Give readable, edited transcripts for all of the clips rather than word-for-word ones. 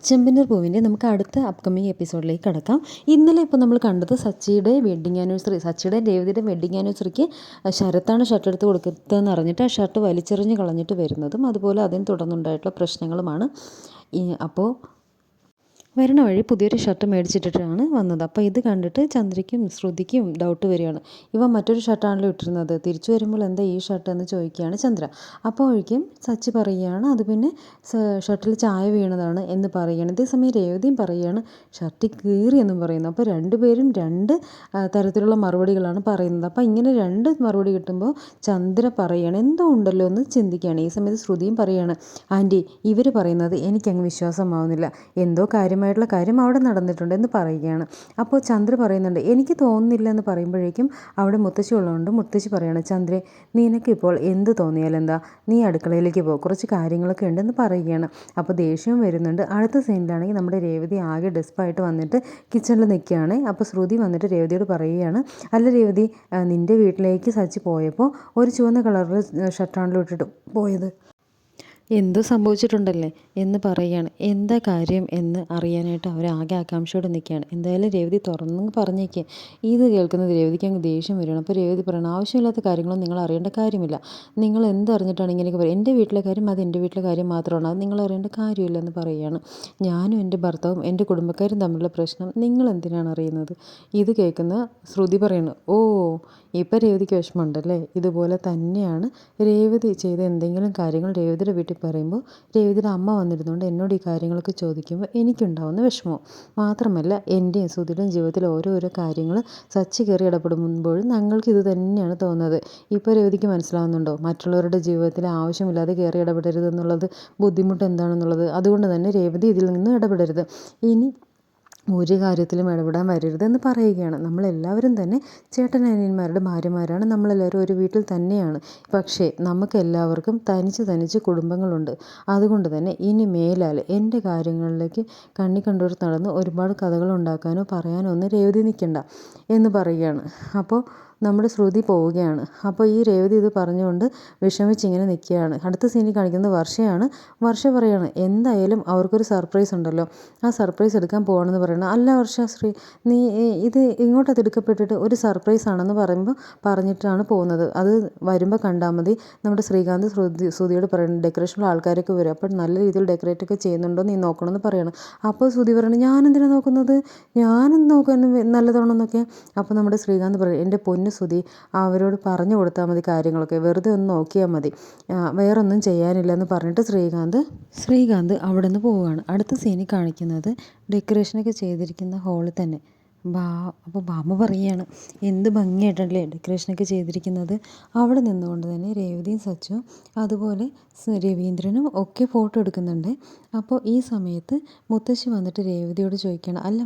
ചെമ്പനീർ പൂവിൻ്റെ നമുക്ക് അടുത്ത അപ്കമിങ് എപ്പിസോഡിലേക്ക് കടക്കാം. ഇന്നലെ ഇപ്പോൾ നമ്മൾ കണ്ടത് സച്ചിയുടെ വെഡ്ഡിങ് ആനിവേഴ്സറി, സച്ചിയുടെ രേവതിയുടെ വെഡ്ഡിങ് ആനിവേഴ്സറിക്ക് ശരത്താണ് ഷർട്ട് എടുത്ത് കൊടുക്കുന്നതെന്ന് അറിഞ്ഞിട്ട് ആ ഷർട്ട് വലിച്ചെറിഞ്ഞ് കളഞ്ഞിട്ട് വരുന്നതും അതുപോലെ അതിന് തുടർന്നുണ്ടായിട്ടുള്ള പ്രശ്നങ്ങളുമാണ്. അപ്പോൾ വരണ വഴി പുതിയൊരു ഷർട്ട് മേടിച്ചിട്ടിട്ടാണ് വന്നത്. അപ്പോൾ ഇത് കണ്ടിട്ട് ചന്ദ്രയ്ക്കും ശ്രുതിക്കും ഡൗട്ട് വരികയാണ്. ഇവ മറ്റൊരു ഷർട്ടാണല്ലോ ഇട്ടിരുന്നത്, തിരിച്ചു വരുമ്പോൾ എന്താ ഈ ഷർട്ട് എന്ന് ചോദിക്കുകയാണ് ചന്ദ്ര. അപ്പോഴേക്കും സച്ചി പറയുകയാണ് അത് പിന്നെ ഷർട്ടിൽ ചായ വീണതാണ് എന്ന് പറയുകയാണ്. ഇതേസമയം രേവതിയും പറയുകയാണ് ഷർട്ട് കീറി എന്നും പറയുന്നു. അപ്പോൾ രണ്ടുപേരും രണ്ട് തരത്തിലുള്ള മറുപടികളാണ് പറയുന്നത്. അപ്പോൾ ഇങ്ങനെ രണ്ട് മറുപടി കിട്ടുമ്പോൾ ചന്ദ്ര പറയുകയാണ് എന്തോ ഉണ്ടല്ലോ എന്ന് ചിന്തിക്കുകയാണ്. ഈ സമയത്ത് ശ്രുതിയും പറയുകയാണ് ആൻറ്റി ഇവർ പറയുന്നത് എനിക്കങ്ങ് വിശ്വാസമാവുന്നില്ല, എന്തോ കാര്യമായിട്ടുള്ള കാര്യം അവിടെ നടന്നിട്ടുണ്ട് എന്ന് പറയുകയാണ്. അപ്പോൾ ചന്ദ്ര പറയുന്നുണ്ട് എനിക്ക് തോന്നുന്നില്ല എന്ന് പറയുമ്പോഴേക്കും അവിടെ മുത്തശ്ശി ഉള്ളതുകൊണ്ട് മുത്തശ്ശി പറയുകയാണ് ചന്ദ്രേ നിനക്കിപ്പോൾ എന്ത് തോന്നിയാൽ എന്താ, നീ അടുക്കളയിലേക്ക് പോകും, കുറച്ച് കാര്യങ്ങളൊക്കെ ഉണ്ടെന്ന് പറയുകയാണ്. അപ്പോൾ ദേഷ്യവും വരുന്നുണ്ട്. അടുത്ത സീനിലാണെങ്കിൽ നമ്മുടെ രേവതി ആകെ ഡെസ്പായിട്ട് വന്നിട്ട് കിച്ചണിൽ നിൽക്കുകയാണ്. അപ്പോൾ ശ്രുതി വന്നിട്ട് രേവതിയോട് പറയുകയാണ് അല്ല രേവതി, നിൻ്റെ വീട്ടിലേക്ക് സച്ചി പോയപ്പോൾ ഒരു ചുവന്ന കളറിൽ ഷർട്ടാണല്ലോ ഇട്ടിട്ട് പോയത്, എന്തോ സംഭവിച്ചിട്ടുണ്ടല്ലേ എന്ന് പറയുകയാണ്. എന്താ കാര്യം എന്ന് അറിയാനായിട്ട് അവരാകെ ആകാംക്ഷയോടെ നിൽക്കുകയാണ്. എന്തായാലും രേവതി തുറന്നു പറഞ്ഞേക്ക്. ഇത് കേൾക്കുന്നത് രേവതിക്ക് അങ്ങ് ദേഷ്യം വരികയാണ്. അപ്പോൾ രേവതി പറയണം ആവശ്യമില്ലാത്ത കാര്യങ്ങളൊന്നും നിങ്ങൾ അറിയേണ്ട കാര്യമില്ല, നിങ്ങൾ എന്തറിഞ്ഞിട്ടാണ് ഇങ്ങനെയൊക്കെ പറയുക, എൻ്റെ വീട്ടിലെ കാര്യം അത് എൻ്റെ വീട്ടിലെ കാര്യം മാത്രമാണ്, അത് നിങ്ങൾ അറിയേണ്ട കാര്യമില്ല എന്ന് പറയുകയാണ്. ഞാനും എൻ്റെ ഭർത്താവും എൻ്റെ കുടുംബക്കാരും തമ്മിലുള്ള പ്രശ്നം നിങ്ങൾ എന്തിനാണ് അറിയുന്നത്. ഇത് കേൾക്കുന്ന ശ്രുതി പറയുന്നു ഓ ഇപ്പം രേവതിക്ക് വിഷമമുണ്ടല്ലേ, ഇതുപോലെ തന്നെയാണ് രേവതി ചെയ്ത എന്തെങ്കിലും കാര്യങ്ങൾ രേവതിയുടെ വീട്ടിൽ പറയുമ്പോൾ രേവതിയുടെ അമ്മ വന്നിരുന്നുകൊണ്ട് എന്നോട് ഈ കാര്യങ്ങളൊക്കെ ചോദിക്കുമ്പോൾ എനിക്കുണ്ടാവുന്ന വിഷമവും മാത്രമല്ല എൻ്റെയും സുധിയുടെയും ജീവിതത്തിൽ ഓരോരോ കാര്യങ്ങൾ സച്ചി കയറി ഇടപെടുമ്പോഴും ഞങ്ങൾക്ക് ഇത് തന്നെയാണ് തോന്നുന്നത്. ഇപ്പോൾ രേവതിക്ക് മനസ്സിലാവുന്നുണ്ടോ മറ്റുള്ളവരുടെ ജീവിതത്തിൽ ആവശ്യമില്ലാതെ കയറി ഇടപെടരുത് എന്നുള്ളത്, ബുദ്ധിമുട്ട് എന്താണെന്നുള്ളത്. അതുകൊണ്ട് തന്നെ രേവതി ഇതിൽ നിന്ന് ഇടപെടരുത്, ഇനി ഒരു കാര്യത്തിലും ഇടപെടാൻ വരരുതെന്ന് പറയുകയാണ്. നമ്മളെല്ലാവരും തന്നെ ചേട്ടനനിയന്മാരുടെ ഭാര്യമാരാണ്, നമ്മളെല്ലാവരും ഒരു വീട്ടിൽ തന്നെയാണ്. പക്ഷേ നമുക്കെല്ലാവർക്കും തനിച്ച് കുടുംബങ്ങളുണ്ട്. അതുകൊണ്ട് തന്നെ ഇനി മേലാൽ എൻ്റെ കാര്യങ്ങളിലേക്ക് കണ്ണി കണ്ടോട് നടന്ന് ഒരുപാട് കഥകൾ ഉണ്ടാക്കാനോ പറയാനോ ഒന്നും രേവതി നിൽക്കണ്ട എന്ന് പറയുകയാണ്. അപ്പോൾ നമ്മുടെ ശ്രുതി പോവുകയാണ്. അപ്പോൾ ഈ രേവതി ഇത് പറഞ്ഞുകൊണ്ട് വിഷമിച്ചിങ്ങനെ നിൽക്കുകയാണ്. അടുത്ത സീനിൽ കാണിക്കുന്നത് വർഷയാണ്. വർഷ പറയുകയാണ് എന്തായാലും അവർക്കൊരു സർപ്രൈസ് ഉണ്ടല്ലോ, ആ സർപ്രൈസ് എടുക്കാൻ പോകണമെന്ന് പറയണം. അല്ല വർഷ നീ ഇത് ഇങ്ങോട്ട് എടുക്കപ്പെട്ടിട്ട് ഒരു സർപ്രൈസ് ആണെന്ന് പറഞ്ഞിട്ടാണ് പോകുന്നത്, അത് വരുമ്പോൾ കണ്ടാൽ മതി. നമ്മുടെ ശ്രീകാന്ത് ശ്രുതിയോട് പറയുന്നത് ഡെക്കറേഷനുള്ള ആൾക്കാരൊക്കെ വരും, അപ്പോൾ നല്ല രീതിയിൽ ഡെക്കറേറ്റ് ഒക്കെ ചെയ്യുന്നുണ്ടോ നീ നോക്കണമെന്ന് പറയണം. അപ്പോൾ ശ്രുതി പറയുന്നത് ഞാനെന്തിനാണ് നോക്കുന്നത്, ഞാനെന്ത് നോക്കാൻ നല്ലതാണെന്നൊക്കെ. അപ്പോൾ നമ്മുടെ ശ്രീകാന്ത് പറയും എൻ്റെ പൊന്നു ശ്രുതി അവരോട് പറഞ്ഞു കൊടുത്താൽ മതി കാര്യങ്ങളൊക്കെ, വെറുതെ ഒന്ന് നോക്കിയാൽ മതി, വേറൊന്നും ചെയ്യാനില്ലെന്ന് പറഞ്ഞിട്ട് ശ്രീകാന്ത് അവിടെ നിന്ന് പോവുകയാണ്. അടുത്ത സീനിൽ കാണിക്കുന്നത് ഡെക്കറേഷനൊക്കെ ചെയ്തിരിക്കുന്ന ഹാളിൽ തന്നെ അപ്പോൾ ബാമ പറയുകയാണ് എന്ത് ഭംഗിയായിട്ടല്ലേ ഡെക്കറേഷനൊക്കെ ചെയ്തിരിക്കുന്നത്. അവിടെ നിന്നുകൊണ്ട് തന്നെ രേവതിയും സച്ചും അതുപോലെ രവീന്ദ്രനും ഒക്കെ ഫോട്ടോ എടുക്കുന്നുണ്ട്. അപ്പോൾ ഈ സമയത്ത് മുത്തശ്ശി വന്നിട്ട് രേവതിയോട് ചോദിക്കുകയാണ് അല്ല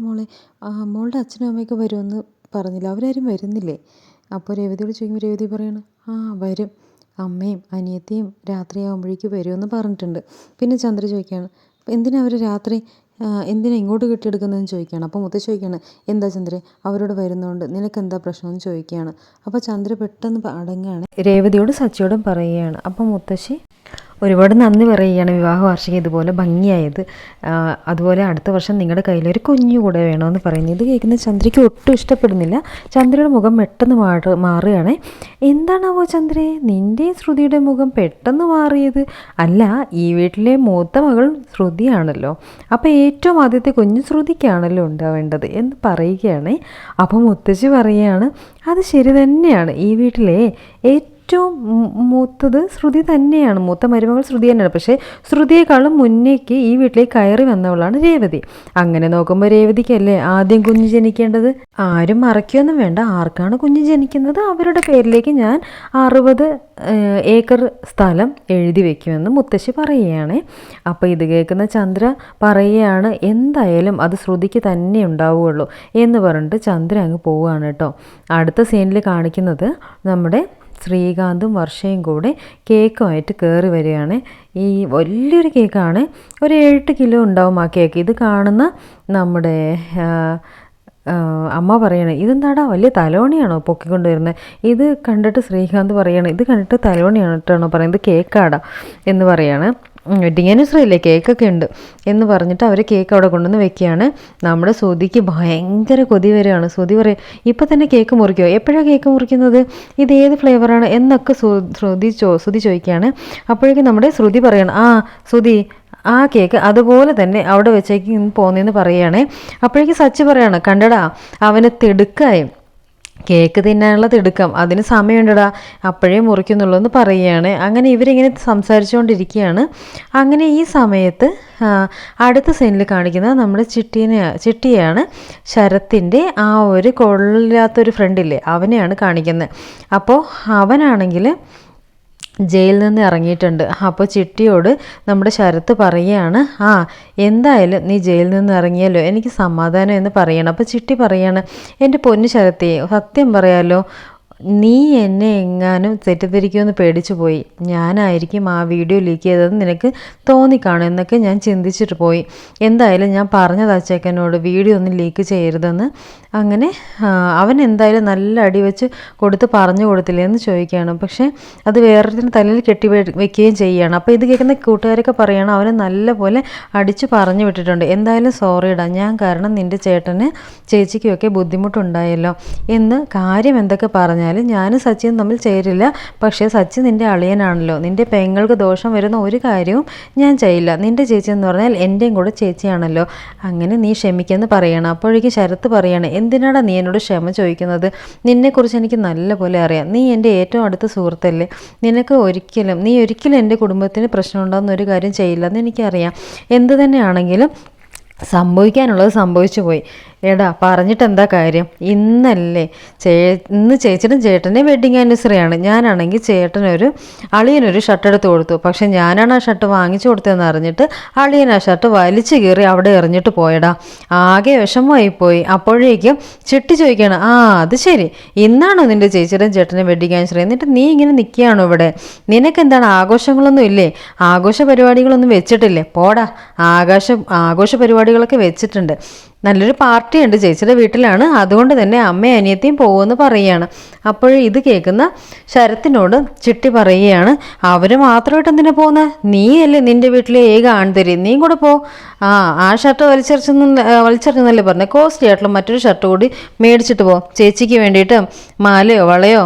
മോളുടെ അച്ഛനും അമ്മയൊക്കെ വരുമെന്ന് പറഞ്ഞില്ല, അവരാരും വരുന്നില്ലേ. അപ്പോൾ രേവതിയോട് ചോദിക്കുമ്പോൾ രേവതി പറയണം വരും, അമ്മയും അനിയത്തിയും രാത്രിയാകുമ്പോഴേക്കും വരുമെന്ന് പറഞ്ഞിട്ടുണ്ട്. പിന്നെ ചന്ദ്ര ചോദിക്കുകയാണ് എന്തിനാ അവർ രാത്രി എന്തിനാ ഇങ്ങോട്ട് കെട്ടിയെടുക്കുന്നതെന്ന് ചോദിക്കുകയാണ്. അപ്പോൾ മുത്തശ്ശി ചോദിക്കുകയാണ് എന്താ ചന്ദ്ര അവരോട് വരുന്നതുകൊണ്ട് നിനക്കെന്താ പ്രശ്നമെന്ന് ചോദിക്കുകയാണ്. അപ്പോൾ ചന്ദ്ര പെട്ടെന്ന് അടങ്ങുകയാണ്, രേവതിയോട് സച്ചിയോടും പറയുകയാണ്. അപ്പോൾ മുത്തശ്ശി ഒരുപാട് നന്ദി പറയുകയാണ് വിവാഹ വാർഷികം ഇതുപോലെ ഭംഗിയായത്, അതുപോലെ അടുത്ത വർഷം നിങ്ങളുടെ കയ്യിലൊരു കുഞ്ഞു കൂടെ വേണമെന്ന് പറയുന്നത്. ഇത് കേൾക്കുന്ന ചന്ദ്രയ്ക്ക് ഒട്ടും ഇഷ്ടപ്പെടുന്നില്ല. ചന്ദ്രയുടെ മുഖം പെട്ടെന്ന് മാറുകയാണ്. എന്താണാവോ ചന്ദ്രേ നിൻ്റെ ശ്രുതിയുടെ മുഖം പെട്ടെന്ന് മാറിയത്, അല്ല ഈ വീട്ടിലെ മൂത്ത മകൾ ശ്രുതിയാണല്ലോ, അപ്പോൾ ഏറ്റവും ആദ്യത്തെ കുഞ്ഞു ശ്രുതിക്കാണല്ലോ ഉണ്ടാവേണ്ടത് എന്ന് പറയുകയാണ്. അപ്പോൾ മുത്തശ്ശി പറയുകയാണ് അത് ശരി തന്നെയാണ്, ഈ വീട്ടിലെ ഏറ്റവും മൂത്തത് ശ്രുതി തന്നെയാണ്, മൂത്ത മരുമകൾ ശ്രുതി തന്നെയാണ്. പക്ഷേ ശ്രുതിയെക്കാളും മുന്നേക്ക് ഈ വീട്ടിലേക്ക് കയറി വന്നവളാണ് രേവതി. അങ്ങനെ നോക്കുമ്പോൾ രേവതിക്കല്ലേ ആദ്യം കുഞ്ഞ് ജനിക്കേണ്ടത്. ആരും മറയ്ക്കൊന്നും വേണ്ട, ആർക്കാണ് കുഞ്ഞ് ജനിക്കുന്നത് അവരുടെ പേരിലേക്ക് ഞാൻ 60 ഏക്കർ സ്ഥലം എഴുതി വയ്ക്കുമെന്ന് മുത്തശ്ശി പറയുകയാണ്. അപ്പോൾ ഇത് കേൾക്കുന്ന ചന്ദ്ര പറയുകയാണ് എന്തായാലും അത് ശ്രുതിക്ക് തന്നെ ഉണ്ടാവുകയുള്ളൂ എന്ന് പറഞ്ഞിട്ട് ചന്ദ്ര അങ്ങ് പോവുകയാണ് കേട്ടോ. അടുത്ത സീനിൽ കാണിക്കുന്നത് നമ്മുടെ ശ്രീകാന്തും വർഷയും കൂടെ കേക്കുമായിട്ട് കയറി വരികയാണ്. ഈ വലിയൊരു കേക്കാണ്, ഒരു 7 കിലോ ഉണ്ടാവും ആ കേക്ക്. ഇത് കാണുന്ന നമ്മുടെ അമ്മ പറയണേ ഇതെന്താടാ വലിയ തലോണിയാണോ പൊക്കിക്കൊണ്ട് വരുന്നത്. ഇത് കണ്ടിട്ട് ശ്രീകാന്ത് പറയണേ ഇത് കണ്ടിട്ട് തലോണിയാണോ പറയുന്നത് കേക്കാടാ എന്ന് പറയാണ്. വെഡിങ് ആനിവേഴ്സറി ഇല്ലേ, കേക്കൊക്കെ ഉണ്ട് എന്ന് പറഞ്ഞിട്ട് അവർ കേക്ക് അവിടെ കൊണ്ടുവന്ന് വെക്കുകയാണ്. നമ്മുടെ ശ്രുതിക്ക് ഭയങ്കര കൊതി വരികയാണ്. ശ്രുതി പറയും, ഇപ്പം തന്നെ കേക്ക് മുറിക്കുമോ, എപ്പോഴാണ് കേക്ക് മുറിക്കുന്നത്, ഇത് ഏത് ഫ്ലേവറാണ് എന്നൊക്കെ ശ്രുതി ചോദിക്കുകയാണ്. അപ്പോഴേക്കും നമ്മുടെ ശ്രുതി പറയണം, ശ്രുതി ആ കേക്ക് അതുപോലെ തന്നെ അവിടെ വെച്ചേക്ക് പോന്നെന്ന് പറയുകയാണേ. അപ്പോഴേക്കും സച്ചി പറയാണ്, കണ്ടടാ അവന് തിടുക്കായി, കേക്ക് തിന്നാനുള്ള തിടുക്കം, അതിന് സമയമുണ്ടടാ, അപ്പോഴേ മുറിക്കുന്നുള്ളൂ എന്ന് പറയുകയാണ്. അങ്ങനെ ഇവരിങ്ങനെ സംസാരിച്ചുകൊണ്ടിരിക്കുകയാണ്. അങ്ങനെ ഈ സമയത്ത് അടുത്ത സീനിൽ കാണിക്കുന്നത് നമ്മുടെ ചിട്ടിയാണ്. ശരത്തിൻ്റെ ആ ഒരു കൊള്ളില്ലാത്തൊരു ഫ്രണ്ടില്ലേ, അവനെയാണ് കാണിക്കുന്നത്. അപ്പോൾ അവനാണെങ്കിൽ ജയിലിൽ നിന്ന് ഇറങ്ങിയിട്ടുണ്ട്. അപ്പോൾ ചിട്ടിയോട് നമ്മുടെ ശരത്ത് പറയുകയാണ്, എന്തായാലും നീ ജയിലിൽ നിന്ന് ഇറങ്ങിയല്ലോ, എനിക്ക് സമാധാനം എന്ന് പറയണം. അപ്പോൾ ചിട്ടി പറയാണ്, എൻ്റെ പൊന്നു ശരത്തേ, സത്യം പറയാലോ, നീ എന്നെ എങ്ങാനും തെറ്റിദ്ധരിക്കുമെന്ന് പേടിച്ചു പോയി. ഞാനായിരിക്കും ആ വീഡിയോ ലീക്ക് ചെയ്തതെന്ന് നിനക്ക് തോന്നിക്കാണും എന്നൊക്കെ ഞാൻ ചിന്തിച്ചിട്ട് പോയി. എന്തായാലും ഞാൻ പറഞ്ഞത് ആ ചെക്കനോട് വീഡിയോ ഒന്നും ലീക്ക് ചെയ്യരുതെന്ന്. അങ്ങനെ അവൻ എന്തായാലും നല്ല അടി വെച്ച് കൊടുത്ത് പറഞ്ഞു കൊടുത്തില്ലേ എന്ന് ചോദിക്കുകയാണ്. പക്ഷേ അത് വേറൊരു തലയിൽ കെട്ടി വെക്കുകയും ചെയ്യുകയാണ്. അപ്പോൾ ഇത് കേൾക്കുന്ന കൂട്ടുകാരൊക്കെ പറയുകയാണ്, അവനെ നല്ല പോലെ അടിച്ച് പറഞ്ഞു വിട്ടിട്ടുണ്ട്. എന്തായാലും സോറിയിടാ, ഞാൻ കാരണം നിൻ്റെ ചേട്ടന് ചേച്ചിക്കുമൊക്കെ ബുദ്ധിമുട്ടുണ്ടായല്ലോ എന്ന്. കാര്യം എന്തൊക്കെ പറഞ്ഞാൽ ഞാനും സച്ചിയും തമ്മിൽ ചേരില്ല, പക്ഷേ സച്ചി നിൻ്റെ അളിയനാണല്ലോ, നിൻ്റെ പെങ്ങൾക്ക് ദോഷം വരുന്ന ഒരു കാര്യവും ഞാൻ ചെയ്യില്ല. നിൻ്റെ ചേച്ചി എന്ന് പറഞ്ഞാൽ എൻ്റെയും കൂടെ ചേച്ചിയാണല്ലോ, അങ്ങനെ നീ ക്ഷമിക്കുമെന്ന് പറയണം. അപ്പോഴേക്കും ശരത്ത് പറയണം, എന്തിനാടാ നീ എന്നോട് ക്ഷമ ചോദിക്കുന്നത്, നിന്നെക്കുറിച്ച് എനിക്ക് നല്ല പോലെ അറിയാം, നീ എൻ്റെ ഏറ്റവും അടുത്ത സുഹൃത്തല്ലേ, നീ ഒരിക്കലും എൻ്റെ കുടുംബത്തിന് പ്രശ്നം ഉണ്ടാകുന്ന ഒരു കാര്യം ചെയ്യില്ലെന്ന് എനിക്കറിയാം. എന്ത് തന്നെയാണെങ്കിലും സംഭവിക്കാനുള്ളത് സംഭവിച്ചു പോയി. എടാ പറഞ്ഞിട്ട് എന്താ കാര്യം, ഇന്ന് ചേച്ചിയുടെ ചേട്ടൻ്റെ വെഡ്ഡിങ് ആനിവേഴ്സറിയാണ്. ഞാനാണെങ്കിൽ അളിയനൊരു ഷർട്ട് എടുത്ത് കൊടുത്തു. പക്ഷെ ഞാനാണ് ആ ഷർട്ട് വാങ്ങിച്ചു കൊടുത്തതെന്ന് അറിഞ്ഞിട്ട് അളിയൻ ആ ഷർട്ട് വലിച്ചു കീറി അവിടെ എറിഞ്ഞിട്ട് പോയടാ. ആകെ വിഷമമായിപ്പോയി. അപ്പോഴേക്കും ചിട്ടി ചോദിക്കുകയാണ്, അത് ശരി, ഇന്നാണോ നിൻ്റെ ചേച്ചിയുടെ ചേട്ടൻ്റെ വെഡ്ഡിങ് ആനിവേഴ്സറി, എന്നിട്ട് നീ ഇങ്ങനെ നിൽക്കുകയാണോ ഇവിടെ, നിനക്കെന്താണ് ആഘോഷങ്ങളൊന്നും ഇല്ലേ, ആഘോഷ പരിപാടികളൊന്നും വെച്ചിട്ടില്ലേ, പോടാ, ആഘോഷ പരിപാടികളൊക്കെ വെച്ചിട്ടുണ്ട്, നല്ലൊരു പാർട്ടി ഉണ്ട് ചേച്ചിയുടെ വീട്ടിലാണ്, അതുകൊണ്ട് തന്നെ അമ്മയും അനിയത്തിയും പോകുമെന്ന് പറയുകയാണ്. അപ്പോൾ ഇത് കേൾക്കുന്ന ശരത്തിനോട് ചിട്ടി പറയുകയാണ്, അവർ മാത്രമായിട്ട് എന്തിനാ പോകുന്നത്, നീയല്ലേ നിൻ്റെ വീട്ടിലെ ഏക ആൺതരി, നീയും കൂടെ പോ. ആ ഷർട്ട് വലിച്ചെറിഞ്ഞെന്നല്ലേ പറഞ്ഞത്, കോസ്റ്റ്ലി ആയിട്ടുള്ള മറ്റൊരു ഷർട്ട് കൂടി മേടിച്ചിട്ട് പോ, ചേച്ചിക്ക് വേണ്ടിയിട്ട് മാലയോ വളയോ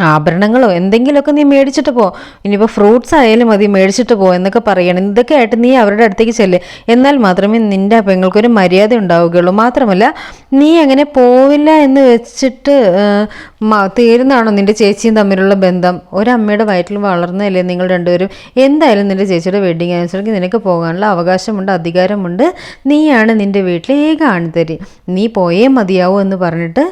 ആഭരണങ്ങളോ എന്തെങ്കിലുമൊക്കെ നീ മേടിച്ചിട്ട് പോ, ഇനിയിപ്പോൾ ഫ്രൂട്ട്സ് ആയാലും മതി മേടിച്ചിട്ട് പോ എന്നൊക്കെ പറയണം. ഇതൊക്കെ ആയിട്ട് നീ അവരുടെ അടുത്തേക്ക് ചെല്ല്, എന്നാൽ മാത്രമേ നിൻ്റെ പെങ്ങൾക്കൊരു മര്യാദ ഉണ്ടാവുകയുള്ളൂ. മാത്രമല്ല നീ അങ്ങനെ പോവില്ല എന്ന് വെച്ചിട്ട് തീരുന്നതാണോ നിൻ്റെ ചേച്ചിയും തമ്മിലുള്ള ബന്ധം, ഒരമ്മയുടെ വയറ്റിൽ വളർന്നതല്ലേ നിങ്ങൾ രണ്ടുപേരും. എന്തായാലും നിൻ്റെ ചേച്ചിയുടെ വെഡ്ഡിങ് ആനിവേഴ്സറിക്ക് നിനക്ക് പോകാനുള്ള അവകാശമുണ്ട്, അധികാരമുണ്ട്, നീയാണ് നിൻ്റെ വീട്ടിലെ ഏക ആൺതരി, നീ പോയേ മതിയാവൂ എന്ന് പറഞ്ഞിട്ട്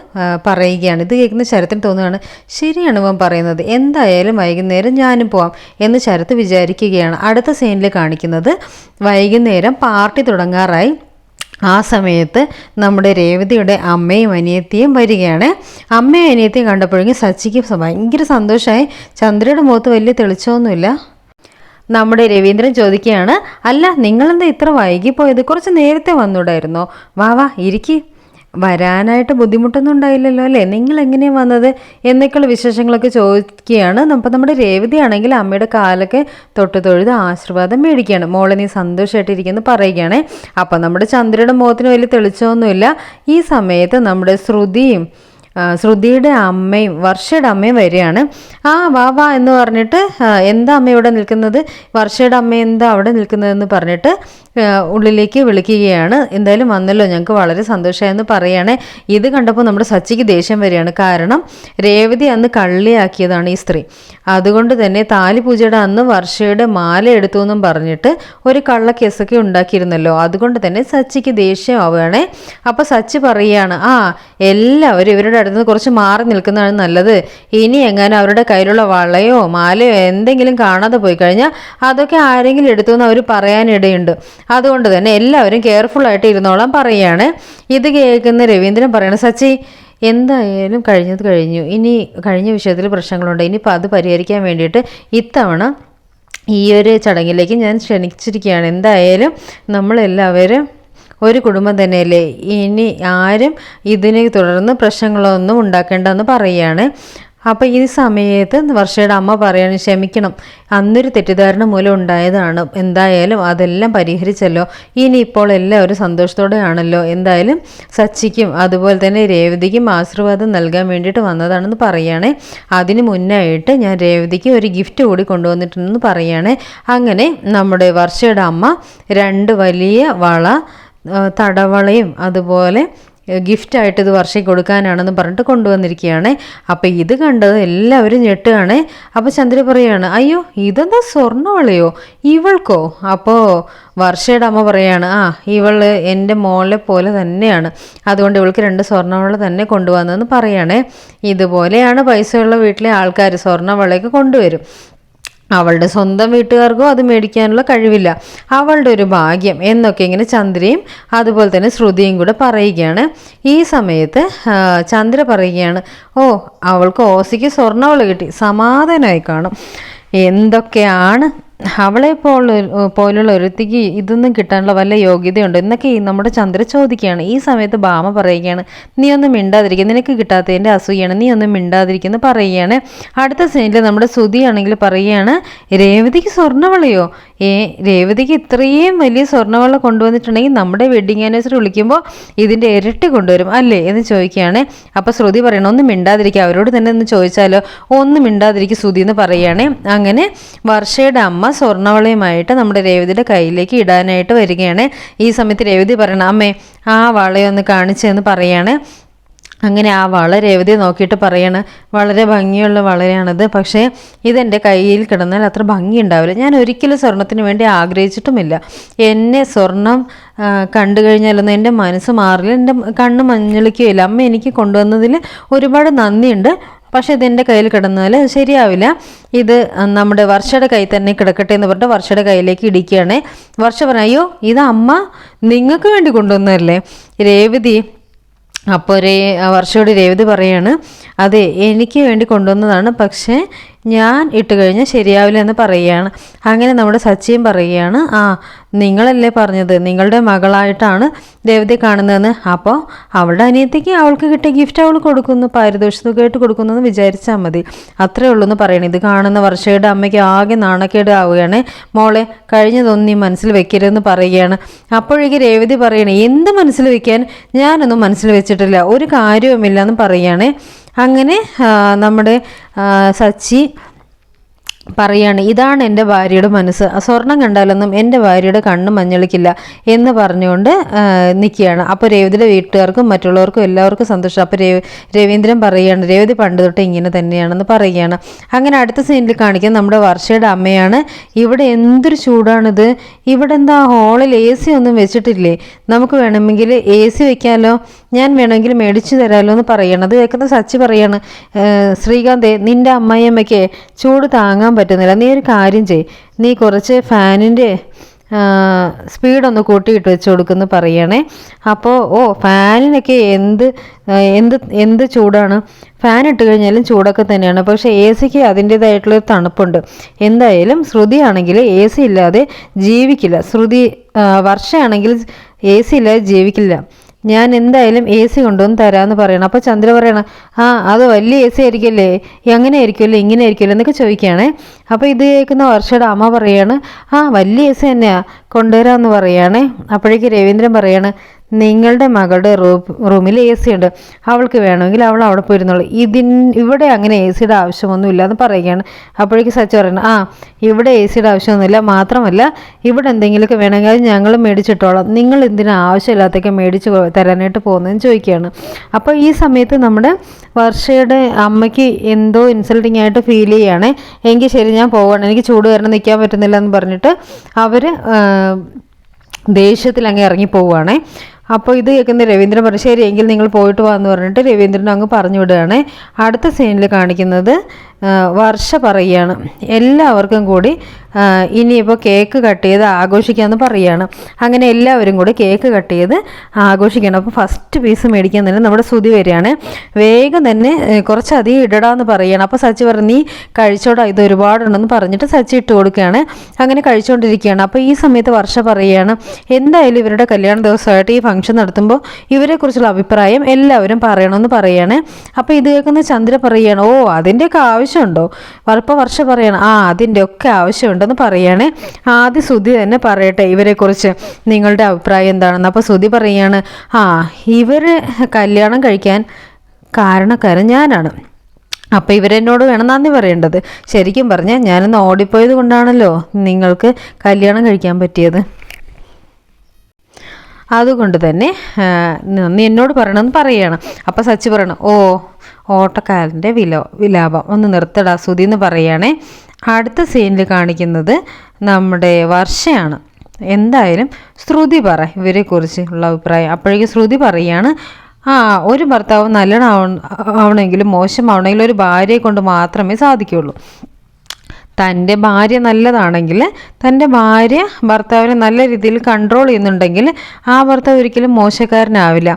പറയുകയാണ്. ഇത് കേൾക്കുന്ന ശരത്തിന് തോന്നുകയാണ്, ശരിയാണ് ഇവൻ പറയുന്നത്, എന്തായാലും വൈകുന്നേരം ഞാനും പോവാം എന്ന് ശരത്ത് വിചാരിക്കുകയാണ്. അടുത്ത സീനിൽ കാണിക്കുന്നത് വൈകുന്നേരം പാർട്ടി തുടങ്ങാറായി. ആ സമയത്ത് നമ്മുടെ രേവതിയുടെ അമ്മയും അനിയത്തിയും വരികയാണ്. അമ്മയും അനിയത്തിയും കണ്ടപ്പോഴേക്കും സച്ചിക്ക് ഭയങ്കര സന്തോഷമായി. ചന്ദ്രയുടെ മുഖത്ത് വലിയ തെളിച്ചമൊന്നുമില്ല. നമ്മുടെ രവീന്ദ്രൻ ചോദിക്കുകയാണ്, അല്ല നിങ്ങളെന്താ ഇത്ര വൈകിപ്പോയത്, കുറച്ച് നേരത്തെ വന്നൂടായിരുന്നോ, വാ ഇരിക്ക്, വരാനായിട്ട് ബുദ്ധിമുട്ടൊന്നും ഉണ്ടായില്ലല്ലോ അല്ലേ, നിങ്ങൾ എങ്ങനെയാണ് വന്നത് എന്നൊക്കെയുള്ള വിശേഷങ്ങളൊക്കെ ചോദിക്കുകയാണ്. അപ്പോൾ നമ്മുടെ രേവതി ആണെങ്കിൽ അമ്മയുടെ കാലൊക്കെ തൊഴുത് ആശീർവാദം മേടിക്കുകയാണ്. മോളെ നീ സന്തോഷമായിട്ടിരിക്കുന്നു പറയുകയാണ്. അപ്പം നമ്മുടെ ചന്ദ്രയുടെ മുഖത്തിന് വലിയ തെളിച്ചമൊന്നുമില്ല. ഈ സമയത്ത് നമ്മുടെ ശ്രുതിയുടെ അമ്മയും വർഷയുടെ അമ്മയും വരികയാണ്. വാ എന്ന് പറഞ്ഞിട്ട്, എന്താ അമ്മ ഇവിടെ നിൽക്കുന്നത്, വർഷയുടെ അമ്മ എന്താ അവിടെ നിൽക്കുന്നതെന്ന് പറഞ്ഞിട്ട് ഉള്ളിലേക്ക് വിളിക്കുകയാണ്. എന്തായാലും വന്നല്ലോ, ഞങ്ങൾക്ക് വളരെ സന്തോഷമായെന്ന് പറയുകയാണ്. ഇത് കണ്ടപ്പോൾ നമ്മുടെ സച്ചിക്ക് ദേഷ്യം വരികയാണ്. കാരണം രേവതി അന്ന് കള്ളിയാക്കിയതാണ് ഈ സ്ത്രീ. അതുകൊണ്ട് തന്നെ താലിപൂജയുടെ അന്ന് വർഷയുടെ മാല എടുത്തു എന്നും പറഞ്ഞിട്ട് ഒരു കള്ള കേസൊക്കെ ഉണ്ടാക്കിയിരുന്നല്ലോ. അതുകൊണ്ട് തന്നെ സച്ചിക്ക് ദേഷ്യമാവുകയാണ്. അപ്പോൾ സച്ചി പറയുകയാണ്, എല്ലാവരും ഇവരുടെ അടുത്ത് കുറച്ച് മാറി നിൽക്കുന്നതാണ് നല്ലത്. ഇനി എങ്ങാനും അവരുടെ കയ്യിലുള്ള വളയോ മാലയോ എന്തെങ്കിലും കാണാതെ പോയി കഴിഞ്ഞാൽ അതൊക്കെ ആരെങ്കിലും എടുത്തു എന്ന് അവർ പറയാനിടയുണ്ട്. അതുകൊണ്ട് തന്നെ എല്ലാവരും കെയർഫുള്ളായിട്ട് ഇരുന്നോളാൻ പറയുകയാണ്. ഇത് കേൾക്കുന്ന രവീന്ദ്രൻ പറയണം, സച്ചി എന്തായാലും കഴിഞ്ഞത് കഴിഞ്ഞു, ഇനി കഴിഞ്ഞ വിഷയത്തിൽ പ്രശ്നങ്ങളുണ്ട്, ഇനിയിപ്പോൾ അത് പരിഹരിക്കാൻ വേണ്ടിയിട്ട് ഇത്തവണ ഈ ഒരു ചടങ്ങിലേക്ക് ഞാൻ ക്ഷണിച്ചിരിക്കുകയാണ്. എന്തായാലും നമ്മളെല്ലാവരും ഒരു കുടുംബം തന്നെയല്ലേ, ഇനി ആരും ഇതിനെ തുടർന്ന് പ്രശ്നങ്ങളൊന്നും ഉണ്ടാക്കേണ്ടെന്ന് പറയുകയാണ്. അപ്പോൾ ഈ സമയത്ത് വർഷയുടെ അമ്മ പറയാണ്, ക്ഷമിക്കണം, അന്നൊരു തെറ്റിദ്ധാരണ മൂലം ഉണ്ടായതാണ്, എന്തായാലും അതെല്ലാം പരിഹരിച്ചല്ലോ, ഇനിയിപ്പോൾ എല്ലാവരും സന്തോഷത്തോടെയാണല്ലോ, എന്തായാലും സച്ചിക്കും അതുപോലെ തന്നെ രേവതിക്കും ആശീർവാദം നൽകാൻ വേണ്ടിയിട്ട് വന്നതാണെന്ന് പറയുകയാണേ. അതിന് മുന്നായിട്ട് ഞാൻ രേവതിക്ക് ഒരു ഗിഫ്റ്റ് കൂടി കൊണ്ടുവന്നിട്ടുണ്ടെന്ന് പറയുകയാണേ. അങ്ങനെ നമ്മുടെ വർഷയുടെ അമ്മ 2 വലിയ വള, തടവളയും അതുപോലെ ഗിഫ്റ്റായിട്ട് ഇത് വർഷയ്ക്ക് കൊടുക്കാനാണെന്ന് പറഞ്ഞിട്ട് കൊണ്ടുവന്നിരിക്കുകയാണ്. അപ്പോൾ ഇത് കണ്ടത് എല്ലാവരും ഞെട്ടുകയാണ്. അപ്പോൾ ചന്ദ്ര പറയുകയാണ്, അയ്യോ ഇതെന്താ സ്വർണ്ണവളയോ ഇവൾക്കോ? അപ്പോൾ വർഷയുടെ അമ്മ പറയാണ്, ഇവൾ എൻ്റെ മോളെ പോലെ തന്നെയാണ്, അതുകൊണ്ട് ഇവൾക്ക് 2 സ്വർണ്ണവള തന്നെ കൊണ്ടുവന്നതെന്ന് പറയുകയാണേ. ഇതുപോലെയാണ് പൈസയുള്ള വീട്ടിലെ ആൾക്കാർ സ്വർണ്ണവളയൊക്കെ കൊണ്ടുവരും. അവളുടെ സ്വന്തം വീട്ടുകാർക്കോ അത് മേടിക്കാനുള്ള കഴിവില്ല, അവളുടെ ഒരു ഭാഗ്യം എന്നൊക്കെ ഇങ്ങനെ ചന്ദ്രയും അതുപോലെ തന്നെ ശ്രുതിയും കൂടെ പറയുകയാണ്. ഈ സമയത്ത് ചന്ദ്ര പറയുകയാണ്, അവൾക്ക് ഓസിക്ക് സ്വർണ്ണവള കിട്ടി, സമാധാനമായി കാണും. എന്തൊക്കെയാണ് അവളെ പോലുള്ള ഒരുത്തിക്ക് ഇതൊന്നും കിട്ടാനുള്ള വല്ല യോഗ്യതയുണ്ടോ എന്നൊക്കെ നമ്മുടെ ചന്ദ്ര ചോദിക്കുകയാണ്. ഈ സമയത്ത് ഭാമ പറയുകയാണ്, നീ ഒന്നും മിണ്ടാതിരിക്കുക, നിനക്ക് കിട്ടാത്തതിൻ്റെ അസൂയാണ്, നീ ഒന്നും മിണ്ടാതിരിക്കുന്നു പറയുകയാണ്. അടുത്ത സീനിൽ നമ്മുടെ ശ്രുതിയാണെങ്കിൽ പറയുകയാണ്, രേവതിക്ക് സ്വർണ്ണവളയോ? രേവതിക്ക് ഇത്രയും വലിയ സ്വർണ്ണവള കൊണ്ടുവന്നിട്ടുണ്ടെങ്കിൽ നമ്മുടെ വെഡിങ് ആനിവേഴ്സറി വിളിക്കുമ്പോൾ ഇതിൻ്റെ ഇരട്ടി കൊണ്ടുവരും അല്ലേ എന്ന് ചോദിക്കുകയാണ്. അപ്പോൾ ശ്രുതി പറയണം, ഒന്നും മിണ്ടാതിരിക്കുക, അവരോട് തന്നെ ഒന്ന് ചോദിച്ചാലോ, ഒന്നും മിണ്ടാതിരിക്കുക ശ്രുതി എന്ന് പറയുകയാണ്. അങ്ങനെ വർഷയുടെ അമ്മ സ്വർണ്ണവളയുമായിട്ട് നമ്മുടെ രേവതിയുടെ കയ്യിലേക്ക് ഇടാനായിട്ട് വരികയാണ്. ഈ സമയത്ത് രേവതി പറയണം, അമ്മേ ആ വളയൊന്ന് കാണിച്ചെന്ന് പറയാണ്. അങ്ങനെ ആ വള രേവതി നോക്കിയിട്ട് പറയാണ്, വളരെ ഭംഗിയുള്ള വളയാണത്, പക്ഷേ ഇതെൻ്റെ കയ്യിൽ കിടന്നാൽ അത്ര ഭംഗി ഉണ്ടാവില്ല, ഞാൻ ഒരിക്കലും സ്വർണത്തിന് വേണ്ടി ആഗ്രഹിച്ചിട്ടുമില്ല, എന്നെ സ്വർണം കണ്ടു കഴിഞ്ഞാലൊന്നും എൻ്റെ മനസ്സ് മാറില്ല, എൻ്റെ കണ്ണ് മഞ്ഞളിക്കുകയില്ല, അമ്മ എനിക്ക് കൊണ്ടുവന്നതിൽ ഒരുപാട് നന്ദിയുണ്ട്, പക്ഷേ ഇതെൻ്റെ കയ്യിൽ കിടന്നാൽ ശരിയാവില്ല, ഇത് നമ്മുടെ വർഷയുടെ കയ്യിൽ തന്നെ കിടക്കട്ടെ എന്ന് പറഞ്ഞിട്ട് വർഷയുടെ കയ്യിലേക്ക് ഇടിക്കുകയാണ്. വർഷ പറഞ്ഞു, അയ്യോ ഇത് അമ്മ നിങ്ങൾക്ക് വേണ്ടി കൊണ്ടുവന്നതല്ലേ രേവതി? അപ്പോൾ വർഷയോട് രേവതി പറയാണ്, അതെ എനിക്ക് വേണ്ടി കൊണ്ടുവന്നതാണ്, പക്ഷേ ഞാൻ ഇട്ട് കഴിഞ്ഞാൽ ശരിയാവില്ല എന്ന് പറയുകയാണ്. അങ്ങനെ നമ്മുടെ സച്ചിയും പറയുകയാണ്, നിങ്ങളല്ലേ പറഞ്ഞത് നിങ്ങളുടെ മകളായിട്ടാണ് രേവതി കാണുന്നതെന്ന്, അപ്പോൾ അവളുടെ അനിയത്തിക്ക് അവൾക്ക് കിട്ടിയ ഗിഫ്റ്റ് അവൾ കൊടുക്കുന്നു, പാരിതോഷികമായിട്ട് കൊടുക്കുന്നു എന്ന് വിചാരിച്ചാൽ മതി, അത്രേ ഉള്ളൂ എന്ന് പറയണം. ഇത് കാണുന്ന വർഷയുടെ അമ്മയ്ക്ക് ആകെ നാണക്കേട് ആവുകയാണ്. മോളെ കഴിഞ്ഞതൊന്നും നീ മനസ്സിൽ വെക്കരുതെന്ന് പറയുകയാണ്. അപ്പോഴേക്ക് രേവതി പറയണേ, എന്ത് മനസ്സിൽ വെക്കാൻ, ഞാനൊന്നും മനസ്സിൽ വെച്ചിട്ടില്ല, ഒരു കാര്യവുമില്ല എന്ന് പറയുകയാണ്. അങ്ങനെ നമ്മുടെ സച്ചി പറയാണ്, ഇതാണ് എൻ്റെ ഭാര്യയുടെ മനസ്സ്, സ്വർണം കണ്ടാലൊന്നും എൻ്റെ ഭാര്യയുടെ കണ്ണ് മഞ്ഞളിക്കില്ല എന്ന് പറഞ്ഞുകൊണ്ട് നിൽക്കുകയാണ്. അപ്പോൾ രേവതിയുടെ വീട്ടുകാർക്കും മറ്റുള്ളവർക്കും എല്ലാവർക്കും സന്തോഷം. അപ്പോൾ രവീന്ദ്രൻ പറയുകയാണ്, രേവതി പണ്ട് തൊട്ട് ഇങ്ങനെ തന്നെയാണെന്ന് പറയുകയാണ്. അങ്ങനെ അടുത്ത സീനിൽ കാണിക്കുന്നത് നമ്മുടെ വർഷയുടെ അമ്മയാണ്. ഇവിടെ എന്തൊരു ചൂടാണിത്, ഇവിടെ എന്താ ഹോളിൽ AC ഒന്നും വെച്ചിട്ടില്ലേ, നമുക്ക് വേണമെങ്കിൽ AC വെക്കാമല്ലോ, ഞാൻ വേണമെങ്കിൽ മേടിച്ചു തരാമല്ലോ എന്ന് പറയണം. അത് കേൾക്കുന്ന സച്ചി പറയാണ്, ശ്രീകാന്തേ നിൻ്റെ അമ്മായിയമ്മയ്ക്ക് ചൂട് താങ്ങാൻ പറ്റുന്നില്ല, നീ ഒരു കാര്യം ചെയ്, നീ കുറച്ച് ഫാനിൻ്റെ സ്പീഡൊന്ന് കൂട്ടിയിട്ട് വെച്ച് കൊടുക്കുമെന്ന് പറയണേ. അപ്പോൾ ഫാനിനൊക്കെ എന്ത് ചൂടാണ്, ഫാൻ ഇട്ട് കഴിഞ്ഞാലും ചൂടൊക്കെ തന്നെയാണ്, പക്ഷേ AC അതിൻ്റേതായിട്ടുള്ളൊരു തണുപ്പുണ്ട്. എന്തായാലും ശ്രുതിയാണെങ്കിൽ AC ഇല്ലാതെ ജീവിക്കില്ല, വർഷയാണെങ്കിൽ AC ഇല്ലാതെ ജീവിക്കില്ല, ഞാൻ എന്തായാലും AC കൊണ്ടുവന്ന് തരാമെന്ന് പറയണം. അപ്പോൾ ചന്ദ്ര പറയണം, അത് വലിയ AC ആയിരിക്കില്ലേ, എങ്ങനെ ആയിരിക്കുമല്ലോ ഇങ്ങനെ ആയിരിക്കുമല്ലോ എന്നൊക്കെ ചോദിക്കുകയാണ്. അപ്പോൾ ഇത് കേൾക്കുന്ന വർഷയുടെ അമ്മ പറയാണ്, വലിയ AC തന്നെയാണ് കൊണ്ടുവരാമെന്ന് പറയുകയാണ്. അപ്പോഴേക്ക് രവീന്ദ്രൻ പറയാണ്, നിങ്ങളുടെ മകളുടെ റൂമിൽ AC ഉണ്ട്, അവൾക്ക് വേണമെങ്കിൽ അവൾ അവിടെ പോയിരുന്നുള്ളൂ, ഇവിടെ അങ്ങനെ AC ആവശ്യമൊന്നുമില്ല എന്ന് പറയുകയാണ്. അപ്പോഴേക്ക് സച്ചി പറയണം, ഇവിടെ AC ആവശ്യമൊന്നുമില്ല, മാത്രമല്ല ഇവിടെ എന്തെങ്കിലുമൊക്കെ വേണമെങ്കിൽ അത് ഞങ്ങൾ മേടിച്ചിട്ടോളാം, നിങ്ങൾ എന്തിനാ ആവശ്യമില്ലാത്തൊക്കെ മേടിച്ച് തരാനായിട്ട് പോകുന്നതെന്ന് ചോദിക്കുകയാണ്. അപ്പോൾ ഈ സമയത്ത് നമ്മുടെ വർഷയുടെ അമ്മയ്ക്ക് എന്തോ ഇൻസൾട്ടിങ് ആയിട്ട് ഫീൽ ചെയ്യുകയാണ്. എങ്കിൽ ശരി ഞാൻ പോവാണ്, എനിക്ക് ചൂട് കാരണം നിൽക്കാൻ പറ്റുന്നില്ല എന്ന് പറഞ്ഞിട്ട് അവർ ദേഷ്യത്തിൽ അങ്ങ് ഇറങ്ങിപ്പോവുകയാണേ. അപ്പോൾ ഇത് കേൾക്കുന്ന രവീന്ദ്രൻ പറഞ്ഞു, ശരി എങ്കിൽ നിങ്ങൾ പോയിട്ട് വാ എന്ന് പറഞ്ഞിട്ട് രവീന്ദ്രൻ അങ്ങ് പറഞ്ഞു വിടുകയാണ്. അടുത്ത സീനിൽ കാണിക്കുന്നത് വർഷ പറയുകയാണ് എല്ലാവർക്കും കൂടി ഇനിയിപ്പോൾ കേക്ക് കട്ട് ചെയ്ത് ആഘോഷിക്കാമെന്ന് പറയുകയാണ്. അങ്ങനെ എല്ലാവരും കൂടി കേക്ക് കട്ട് ചെയ്ത് ആഘോഷിക്കണം. അപ്പോൾ ഫസ്റ്റ് പീസ് മേടിക്കാൻ തന്നെ നമ്മുടെ ശ്രുതി വരികയാണ്. വേഗം തന്നെ കുറച്ചധികം ഇടടാന്ന് പറയുകയാണ്. അപ്പോൾ സച്ചി പറഞ്ഞു നീ കഴിച്ചോടാ, ഇത് ഒരുപാടുണ്ടെന്ന് പറഞ്ഞിട്ട് സച്ചി ഇട്ട് കൊടുക്കുകയാണ്. അങ്ങനെ കഴിച്ചുകൊണ്ടിരിക്കുകയാണ്. അപ്പോൾ ഈ സമയത്ത് വർഷ പറയുകയാണ് എന്തായാലും ഇവരുടെ കല്യാണ ദിവസമായിട്ട് ഈ ഫംഗ്ഷൻ നടത്തുമ്പോൾ ഇവരെക്കുറിച്ചുള്ള അഭിപ്രായം എല്ലാവരും പറയണമെന്ന് പറയുകയാണ്. അപ്പോൾ ഇത് കേൾക്കുന്ന ചന്ദ്ര പറയുകയാണ് ഓ അതിൻ്റെയൊക്കെ ആവശ്യമുണ്ടോ? ഇപ്പോൾ വർഷ പറയണം അതിൻ്റെ ഒക്കെ ആവശ്യമുണ്ടെന്ന് പറയുകയാണ്. ആദ്യം ശ്രുതി തന്നെ പറയട്ടെ ഇവരെക്കുറിച്ച് നിങ്ങളുടെ അഭിപ്രായം എന്താണെന്ന്. അപ്പോൾ ശ്രുതി പറയുകയാണ് ഇവർ കല്യാണം കഴിക്കാൻ കാരണക്കാരൻ ഞാനാണ്. അപ്പോൾ ഇവരെന്നോട് വേണം നന്ദി പറയേണ്ടത്. ശരിക്കും പറഞ്ഞാൽ ഞാനൊന്ന് ഓടിപ്പോയത് കൊണ്ടാണല്ലോ നിങ്ങൾക്ക് കല്യാണം കഴിക്കാൻ പറ്റിയത്. അതുകൊണ്ട് തന്നെ നന്ദി എന്നോട് പറയണമെന്ന് പറയുകയാണ്. അപ്പോൾ സച്ചി പറയണം ഓട്ടക്കാരൻ്റെ വിലാപം ഒന്ന് നിർത്തടാ ശ്രുതി എന്ന് പറയുകയാണേ. അടുത്ത സീനിൽ കാണിക്കുന്നത് നമ്മുടെ വർഷയാണ്. എന്തായാലും ശ്രുതി പറ ഇവരെക്കുറിച്ച് ഉള്ള അഭിപ്രായം. അപ്പോഴേക്കും ശ്രുതി പറയുകയാണ് ഒരു ഭർത്താവ് നല്ലതാവണമെങ്കിലും മോശമാവണമെങ്കിലും ഒരു ഭാര്യയെ കൊണ്ട് മാത്രമേ സാധിക്കുകയുള്ളൂ. തൻ്റെ ഭാര്യ നല്ലതാണെങ്കിൽ തൻ്റെ ഭാര്യ ഭർത്താവിനെ നല്ല രീതിയിൽ കൺട്രോൾ ചെയ്യുന്നുണ്ടെങ്കിൽ ആ ഭർത്താവ് ഒരിക്കലും മോശക്കാരനാവില്ല.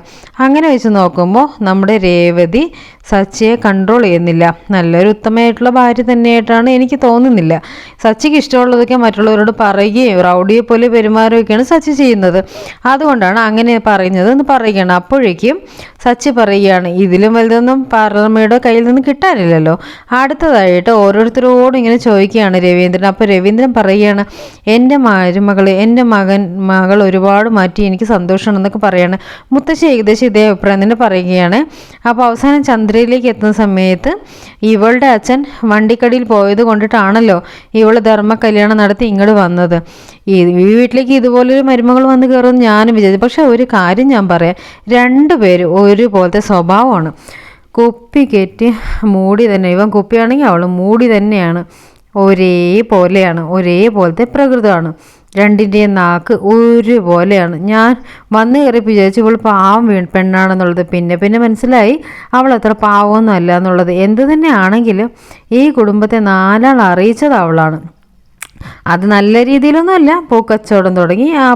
അങ്ങനെ വെച്ച് നോക്കുമ്പോൾ നമ്മുടെ രേവതി സച്ചിയെ കൺട്രോൾ ചെയ്യുന്നില്ല. നല്ലൊരു ഉത്തമമായിട്ടുള്ള ഭാര്യ തന്നെയായിട്ടാണ് എനിക്ക് തോന്നുന്നില്ല. സച്ചിക്ക് ഇഷ്ടമുള്ളതൊക്കെ മറ്റുള്ളവരോട് പറയുകയും റൗഡിയെ പോലെ പെരുമാറുകയൊക്കെയാണ് സച്ചി ചെയ്യുന്നത്. അതുകൊണ്ടാണ് അങ്ങനെ പറയുന്നത് എന്ന് പറയുകയാണ്. അപ്പോഴേക്കും സച്ചി പറയുകയാണ് ഇതിലും വലുതൊന്നും പാർലമ്മയുടെ കയ്യിൽ നിന്ന് കിട്ടാനില്ലല്ലോ. അടുത്തതായിട്ട് ഓരോരുത്തരോടും ഇങ്ങനെ ചോദിക്കുകയാണ് രവീന്ദ്രൻ. അപ്പോൾ രവീന്ദ്രൻ പറയുകയാണ് എൻ്റെ മകൾ ഒരുപാട് മാറ്റി എനിക്ക് സന്തോഷമാണെന്നൊക്കെ പറയുകയാണ്. മുത്തശ്ശി ഏകദേശം ഇതേ അഭിപ്രായം തന്നെ പറയുകയാണ്. അപ്പോൾ അവസാനം ചന്ദ്രയിലേക്ക് എത്തുന്ന സമയത്ത് ഇവളുടെ അച്ഛൻ വണ്ടിക്കടിയിൽ പോയത് കൊണ്ടിട്ടാണല്ലോ ഇവൾ ധർമ്മ കല്യാണം നടത്തി ഇങ്ങോട്ട് വന്നത്. ഈ വീട്ടിലേക്ക് ഇതുപോലൊരു മരുമകൾ വന്ന് കയറുമെന്ന് ഞാനും വിചാരിച്ചു. പക്ഷെ ഒരു കാര്യം ഞാൻ പറയാം, രണ്ടുപേരും ഒരുപോലത്തെ സ്വഭാവമാണ്. കുപ്പി കയറ്റി മൂടി തന്നെ, ഇവൻ കുപ്പിയാണെങ്കിൽ അവൾ മൂടി തന്നെയാണ്. ഒരേപോലത്തെ പ്രകൃതമാണ്. രണ്ടിൻ്റെയും നാക്ക് ഒരുപോലെയാണ്. ഞാൻ വന്നു കയറിയപ്പോൾ വിചാരിച്ചു ഇവൾ പാവം പെണ്ണാണെന്നുള്ളത്. പിന്നെ മനസ്സിലായി അവൾ അത്ര പാവമൊന്നും അല്ല എന്നുള്ളത്. എന്തു തന്നെ ആണെങ്കിലും ഈ കുടുംബത്തെ നാലാൾ അറിയിച്ചത് അവളാണ്. അത് നല്ല രീതിയിലൊന്നുമല്ല. പൂക്കച്ചവടം തുടങ്ങി ആ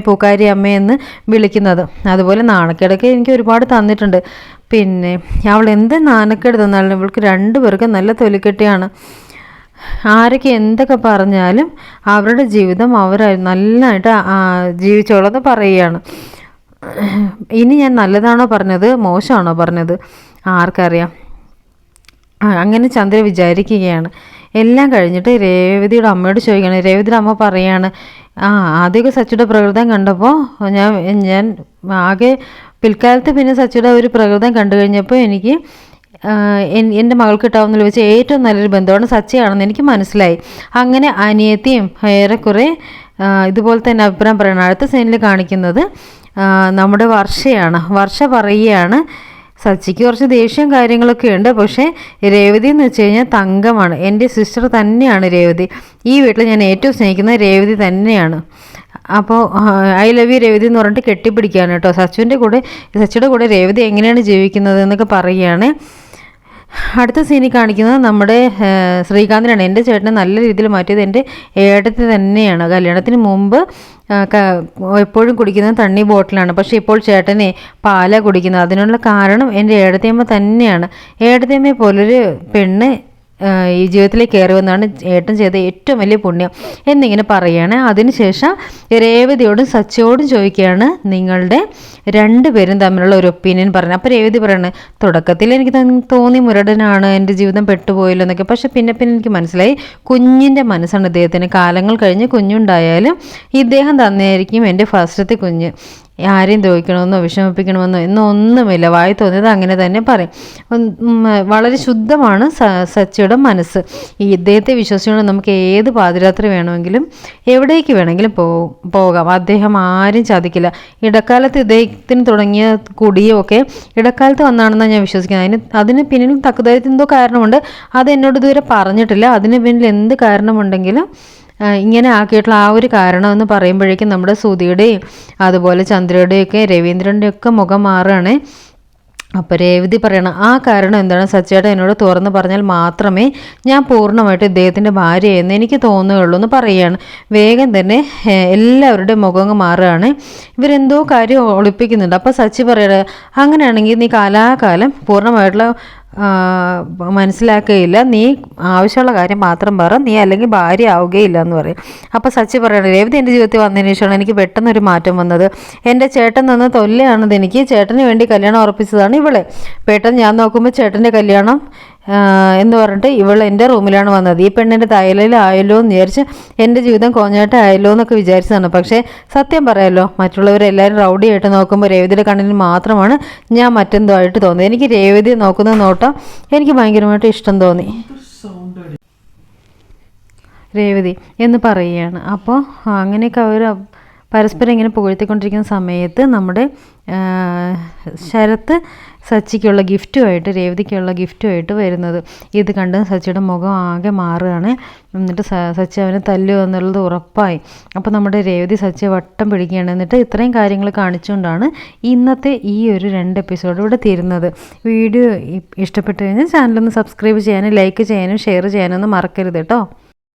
പൂക്കാരി അമ്മയെന്ന് വിളിക്കുന്നത്. അതുപോലെ നാണക്കേടൊക്കെ എനിക്ക് ഒരുപാട് തന്നിട്ടുണ്ട്. പിന്നെ അവൾ എന്ത് നാണക്കേട് തന്നാലും ഇവൾക്ക് രണ്ടുപേർക്കും നല്ല തൊലിക്കെട്ടിയാണ്. ആരൊക്കെ എന്തൊക്കെ പറഞ്ഞാലും അവരുടെ ജീവിതം അവർ നല്ലതായിട്ട് ജീവിച്ചോളെന്ന് പറയുകയാണ്. ഇനി ഞാൻ നല്ലതാണോ പറഞ്ഞത് മോശമാണോ പറഞ്ഞത് ആർക്കറിയാം. അങ്ങനെ ചന്ദ്ര വിചാരിക്കുകയാണ്. എല്ലാം കഴിഞ്ഞിട്ട് രേവതിയുടെ അമ്മയോട് ചോദിക്കുകയാണ്. രേവതിയുടെ അമ്മ പറയുകയാണ് ആദ്യമൊക്കെ സച്ചിയുടെ പ്രകൃതം കണ്ടപ്പോൾ ഞാൻ ആകെ പിൽക്കാലത്ത് പിന്നെ സച്ചിയുടെ ഒരു പ്രകൃതം കണ്ടു കഴിഞ്ഞപ്പോൾ എനിക്ക് എൻ്റെ മകൾക്ക് കിട്ടാവുന്നതിൽ വെച്ച് ഏറ്റവും നല്ലൊരു ബന്ധമാണ് സച്ചിയാണെന്ന് എനിക്ക് മനസ്സിലായി. അങ്ങനെ അനിയത്തിയും ഏറെക്കുറെ ഇതുപോലെ തന്നെ അഭിപ്രായം പറയണം. അടുത്ത സീനിൽ കാണിക്കുന്നത് നമ്മുടെ വർഷയാണ്. വർഷ പറയുകയാണ് സച്ചിക്ക് കുറച്ച് ദേഷ്യം കാര്യങ്ങളൊക്കെ ഉണ്ട്. പക്ഷേ രേവതി എന്ന് വെച്ച് കഴിഞ്ഞാൽ തങ്കമാണ്. എൻ്റെ സിസ്റ്റർ തന്നെയാണ് രേവതി. ഈ വീട്ടിൽ ഞാൻ ഏറ്റവും സ്നേഹിക്കുന്നത് രേവതി തന്നെയാണ്. അപ്പോൾ ഐ ലവ് യു രേവതി എന്ന് പറഞ്ഞിട്ട് കെട്ടിപ്പിടിക്കുകയാണ് കേട്ടോ. സച്ചിയുടെ കൂടെ രേവതി എങ്ങനെയാണ് ജീവിക്കുന്നത് എന്നൊക്കെ പറയുകയാണ്. അടുത്ത സീനിൽ കാണിക്കുന്നത് നമ്മുടെ ശ്രീകാന്തിനാണ്. എൻ്റെ ചേട്ടനെ നല്ല രീതിയിൽ മാറ്റിയത് എൻ്റെ ഏട്ടത്തി തന്നെയാണ്. കല്യാണത്തിന് മുമ്പ് എപ്പോഴും കുടിക്കുന്നത് തണ്ണി ബോട്ടിലാണ്. പക്ഷേ ഇപ്പോൾ ചേട്ടനെ പാല കുടിക്കുന്നത്. അതിനുള്ള കാരണം എൻ്റെ ഏട്ടത്തിയമ്മ തന്നെയാണ്. ഏട്ടത്തിയമ്മയെ പോലൊരു പെണ്ണ് ഈ ജീവിതത്തിലേക്ക് കയറി വന്നാണ് ഏട്ടൻ ചെയ്ത ഏറ്റവും വലിയ പുണ്യം എന്നിങ്ങനെ പറയുകയാണ്. അതിനുശേഷം രേവതിയോടും സച്ചിയോടും ചോദിക്കുകയാണ് നിങ്ങളുടെ രണ്ടുപേരും തമ്മിലുള്ള ഒരു ഒപ്പീനിയൻ പറഞ്ഞു. അപ്പോൾ രേവതി പറയുന്നത് തുടക്കത്തിൽ എനിക്ക് തോന്നി മുരടനാണ്, എൻ്റെ ജീവിതം പെട്ടുപോയല്ലോ എന്നൊക്കെ. പക്ഷെ പിന്നെ എനിക്ക് മനസ്സിലായി കുഞ്ഞിൻ്റെ മനസ്സാണ് ഇദ്ദേഹത്തിന്. കാലങ്ങൾ കഴിഞ്ഞ് കുഞ്ഞുണ്ടായാലും ഇദ്ദേഹം തന്നെയായിരിക്കും എൻ്റെ ഫസ്റ്റത്തെ കുഞ്ഞ്. ആരെയും ദ്രോഹിക്കണമെന്നോ വിഷമിപ്പിക്കണമെന്നോ എന്നൊന്നുമില്ല. വായി തോന്നിയത് അങ്ങനെ തന്നെ പറയും. വളരെ ശുദ്ധമാണ് സച്ചിയുടെ മനസ്സ്. ഈ ഇദ്ദേഹത്തെ വിശ്വസിച്ചുകൊണ്ട് നമുക്ക് ഏത് പാതിരാത്രി വേണമെങ്കിലും എവിടേക്ക് വേണമെങ്കിലും പോകാം. അദ്ദേഹം ആരും ചതിക്കില്ല. ഇടക്കാലത്ത് ഇദ്ദേഹത്തിന് തുടങ്ങിയ കുടിയൊക്കെ ഇടക്കാലത്ത് വന്നാണെന്നാണ് ഞാൻ വിശ്വസിക്കുന്നത്. അതിന് പിന്നിൽ തക്കതായിട്ട് എന്തോ കാരണമുണ്ട്. അത് എന്നോട് ഇതുവരെ പറഞ്ഞിട്ടില്ല. അതിന് പിന്നിൽ എന്ത് കാരണമുണ്ടെങ്കിലും ഇങ്ങനെ ആക്കിയിട്ടുള്ള ആ ഒരു കാരണം എന്ന് പറയുമ്പോഴേക്കും നമ്മുടെ ശ്രുതിയുടെയും അതുപോലെ ചന്ദ്രയുടെയൊക്കെ രവീന്ദ്രൻ്റെയൊക്കെ മുഖം മാറുകയാണ്. അപ്പോൾ രേവതി പറയണം ആ കാരണം എന്താണ് സച്ചിയേട്ടൻ എന്നോട് തുറന്ന് പറഞ്ഞാൽ മാത്രമേ ഞാൻ പൂർണ്ണമായിട്ട് ഇദ്ദേഹത്തിൻ്റെ ഭാര്യയെന്ന് എനിക്ക് തോന്നുകയുള്ളൂ എന്ന് പറയുകയാണ്. വേഗം തന്നെ എല്ലാവരുടെ മുഖം മാറുകയാണ്. ഇവരെന്തോ കാര്യം ഒളിപ്പിക്കുന്നുണ്ട്. അപ്പോൾ സച്ചി പറയണത് അങ്ങനെയാണെങ്കിൽ നീ കാലാകാലം പൂർണ്ണമായിട്ടുള്ള മനസ്സിലാക്കുകയില്ല, നീ ആവശ്യമുള്ള കാര്യം മാത്രം പറ, നീ അല്ലെങ്കിൽ ഭാര്യ ആവുകയില്ല എന്ന് പറയും. അപ്പോൾ സച്ചി പറയണം രേവതി എൻ്റെ ജീവിതത്തിൽ വന്നതിന് ശേഷമാണ് എനിക്ക് പെട്ടെന്നൊരു മാറ്റം വന്നത്. എൻ്റെ ചേട്ടൻ തന്ന തൊല്ലയാണത് എനിക്ക്. ചേട്ടന് വേണ്ടി കല്യാണം ഉറപ്പിച്ചതാണ് ഇവളെ. പെട്ടെന്ന് ഞാൻ നോക്കുമ്പോൾ ചേട്ടൻ്റെ കല്യാണം എന്ന് പറഞ്ഞിട്ട് ഇവൾ എൻ്റെ റൂമിലാണ് വന്നത്. ഈ പെണ്ണിൻ്റെ തലയിലായല്ലോ എന്ന് വിചാരിച്ച് എൻ്റെ ജീവിതം കോഞ്ഞാട്ടായല്ലോ എന്നൊക്കെ വിചാരിച്ചതാണ്. പക്ഷേ സത്യം പറയാമല്ലോ, മറ്റുള്ളവരെല്ലാവരും റൗഡിയായിട്ട് നോക്കുമ്പോൾ രേവതിയുടെ കണ്ണിൽ മാത്രമാണ് ഞാൻ മറ്റെന്തോ ആയിട്ട് തോന്നിയത്. എനിക്ക് രേവതി നോക്കുന്ന നോട്ടം എനിക്ക് ഭയങ്കരമായിട്ട് ഇഷ്ടം തോന്നി. രേവതി എന്ന് പറയുകയാണ്. അപ്പോൾ അങ്ങനെയൊക്കെ അവർ പരസ്പരം ഇങ്ങനെ പുകഴ്ത്തിക്കൊണ്ടിരിക്കുന്ന സമയത്ത് നമ്മുടെ ശരത്ത് സച്ചിക്കുള്ള ഗിഫ്റ്റുമായിട്ട് രേവതിക്കുള്ള ഗിഫ്റ്റുമായിട്ട് വരുന്നത്. ഇത് കണ്ട് സച്ചിയുടെ മുഖം ആകെ മാറുകയാണ്. എന്നിട്ട് സച്ചി അവനെ തല്ലുക എന്നുള്ളത് ഉറപ്പായി. അപ്പോൾ നമ്മുടെ രേവതി സച്ചിയെ വട്ടം പിടിക്കുകയാണ്. എന്നിട്ട് ഇത്രയും കാര്യങ്ങൾ കാണിച്ചുകൊണ്ടാണ് ഇന്നത്തെ ഈ ഒരു 2 എപ്പിസോഡ് ഇവിടെ തീരുന്നത്. വീഡിയോ ഇഷ്ടപ്പെട്ടു കഴിഞ്ഞാൽ ചാനലൊന്ന് സബ്സ്ക്രൈബ് ചെയ്യാനും ലൈക്ക് ചെയ്യാനും ഷെയർ ചെയ്യാനൊന്നും മറക്കരുത് കേട്ടോ.